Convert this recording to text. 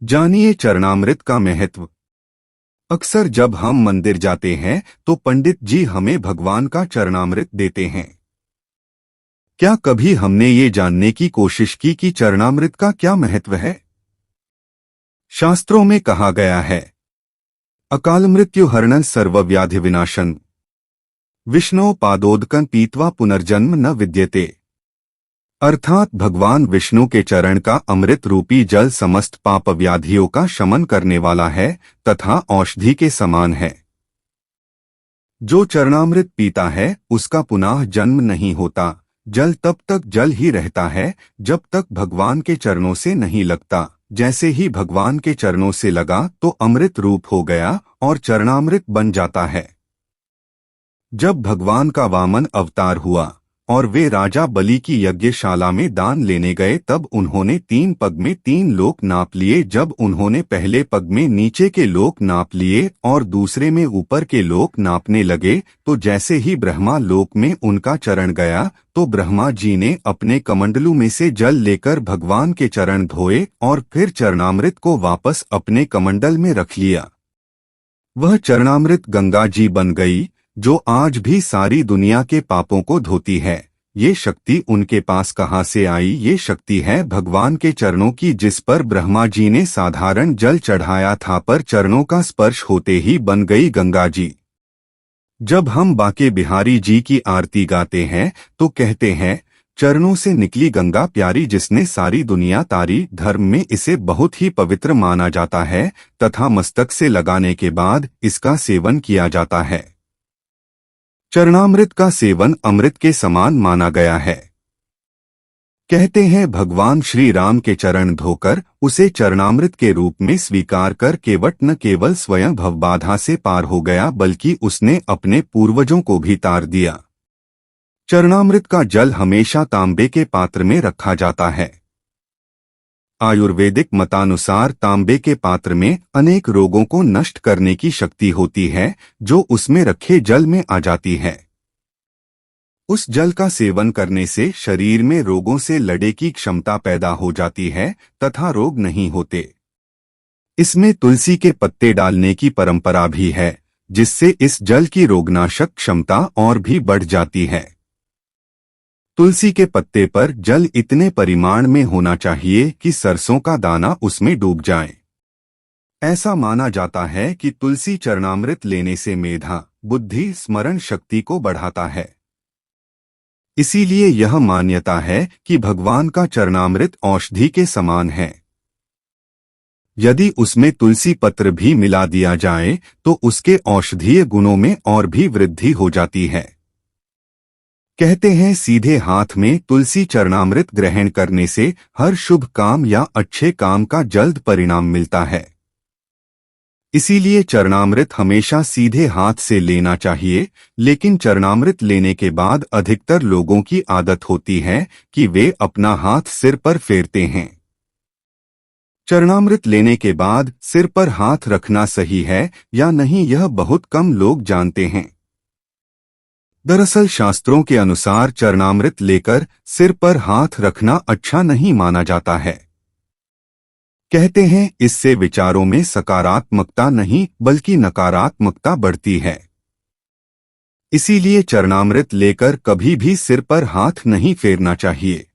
जानिए चरणामृत का महत्व। अक्सर जब हम मंदिर जाते हैं तो पंडित जी हमें भगवान का चरणामृत देते हैं। क्या कभी हमने ये जानने की कोशिश की कि चरणामृत का क्या महत्व है? शास्त्रों में कहा गया है, अकाल मृत्यु हरणं सर्वव्याधि विनाशन, विष्णु पादोदकं पीत्वा पुनर्जन्म न विद्यते। अर्थात भगवान विष्णु के चरण का अमृत रूपी जल समस्त पाप व्याधियों का शमन करने वाला है तथा औषधि के समान है। जो चरणामृत पीता है उसका पुनः जन्म नहीं होता। जल तब तक जल ही रहता है जब तक भगवान के चरणों से नहीं लगता। जैसे ही भगवान के चरणों से लगा तो अमृत रूप हो गया और चरणामृत बन जाता है। जब भगवान का वामन अवतार हुआ और वे राजा बलि की यज्ञशाला में दान लेने गए तब उन्होंने 3 पग में 3 लोक नाप लिए। जब उन्होंने पहले पग में नीचे के लोक नाप लिए और दूसरे में ऊपर के लोक नापने लगे तो जैसे ही ब्रह्मा लोक में उनका चरण गया तो ब्रह्मा जी ने अपने कमंडलू में से जल लेकर भगवान के चरण धोए और फिर चरणामृत को वापस अपने कमंडल में रख लिया। वह चरणामृत गंगा जी बन गई जो आज भी सारी दुनिया के पापों को धोती है। ये शक्ति उनके पास कहाँ से आई? ये शक्ति है भगवान के चरणों की, जिस पर ब्रह्मा जी ने साधारण जल चढ़ाया था पर चरणों का स्पर्श होते ही बन गई गंगा जी। जब हम बाके बिहारी जी की आरती गाते हैं तो कहते हैं, चरणों से निकली गंगा प्यारी जिसने सारी दुनिया तारी। धर्म में इसे बहुत ही पवित्र माना जाता है तथा मस्तक से लगाने के बाद इसका सेवन किया जाता है। चरणामृत का सेवन अमृत के समान माना गया है। कहते हैं भगवान श्री राम के चरण धोकर उसे चरणामृत के रूप में स्वीकार कर केवट न केवल स्वयं भवबाधा से पार हो गया बल्कि उसने अपने पूर्वजों को भी तार दिया। चरणामृत का जल हमेशा तांबे के पात्र में रखा जाता है। आयुर्वेदिक मतानुसार तांबे के पात्र में अनेक रोगों को नष्ट करने की शक्ति होती है जो उसमें रखे जल में आ जाती है। उस जल का सेवन करने से शरीर में रोगों से लड़ने की क्षमता पैदा हो जाती है तथा रोग नहीं होते। इसमें तुलसी के पत्ते डालने की परंपरा भी है जिससे इस जल की रोगनाशक क्षमता और भी बढ़ जाती है। तुलसी के पत्ते पर जल इतने परिमाण में होना चाहिए कि सरसों का दाना उसमें डूब जाए। ऐसा माना जाता है कि तुलसी चरणामृत लेने से मेधा, बुद्धि, स्मरण शक्ति को बढ़ाता है। इसीलिए यह मान्यता है कि भगवान का चरणामृत औषधि के समान है। यदि उसमें तुलसी पत्र भी मिला दिया जाए तो उसके औषधीय गुणों में और भी वृद्धि हो जाती है। कहते हैं सीधे हाथ में तुलसी चरणामृत ग्रहण करने से हर शुभ काम या अच्छे काम का जल्द परिणाम मिलता है। इसीलिए चरणामृत हमेशा सीधे हाथ से लेना चाहिए। लेकिन चरणामृत लेने के बाद अधिकतर लोगों की आदत होती है कि वे अपना हाथ सिर पर फेरते हैं। चरणामृत लेने के बाद सिर पर हाथ रखना सही है या नहीं यह बहुत कम लोग जानते हैं। दरअसल शास्त्रों के अनुसार चरणामृत लेकर सिर पर हाथ रखना अच्छा नहीं माना जाता है। कहते हैं इससे विचारों में सकारात्मकता नहीं बल्कि नकारात्मकता बढ़ती है। इसीलिए चरणामृत लेकर कभी भी सिर पर हाथ नहीं फेरना चाहिए।